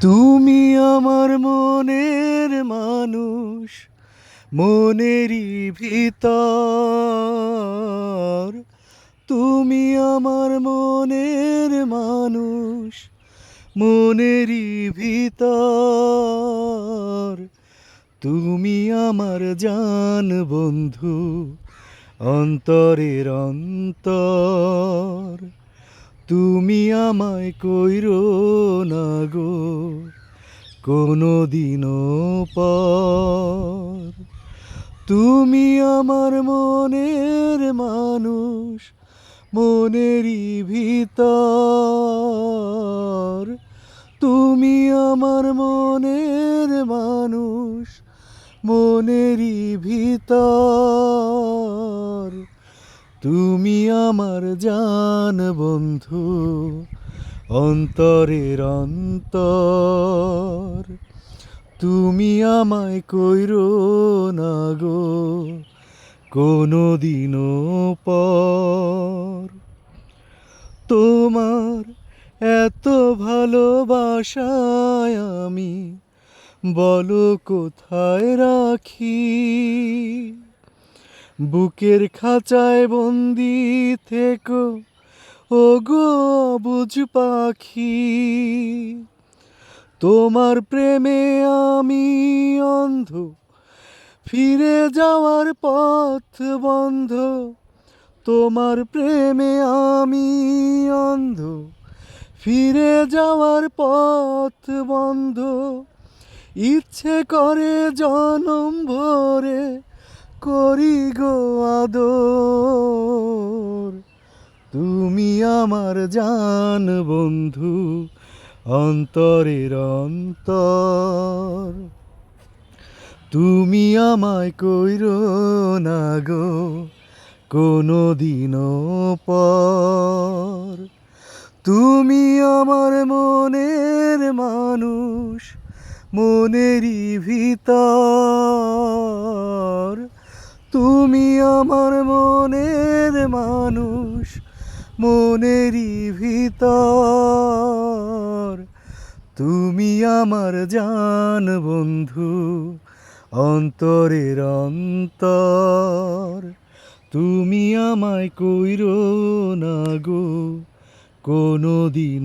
তুমি আমার মনের মানুষ, মনেরই ভিতর। তুমি আমার মনের মানুষ, মনেরই ভিতর। তুমি আমার জান বন্ধু, অন্তরের অন্তর। তুমি আমায় কইরো না গো কোনো দিনও পর। তুমি আমার মনের মানুষ, মনেরই ভিতর। তুমি আমার মনের মানুষ, মনেরই ভিতর। তুমি আমার জান বন্ধু, অন্তরের অন্তর। তুমি আমায় কইরো না গো কোনো দিনও পর। তোমার এত ভালোবাসায় আমি বলো কোথায় রাখি। বুকের খাঁচায় বন্দি থেকো ও গো বুঝ পাখি। তোমার প্রেমে আমি অন্ধ, ফিরে যাওয়ার পথ বন্ধ। তোমার প্রেমে আমি অন্ধ, ফিরে যাওয়ার পথ বন্ধ। ইচ্ছে করে জনম ভরে করি গো আদর। তুমি আমার জান বন্ধু, অন্তরের অন্তর। তুমি আমায় কইরো না গো কোনো দিনও পর। তুমি আমার মনের মানুষ, মনেরই ভিতর। তুমি আমার মনের মানুষ, মনেরই ভিতর। তুমি আমার জান বন্ধু, অন্তরের অন্তর। তুমি আমায় কইরো না গো কোনো দিন।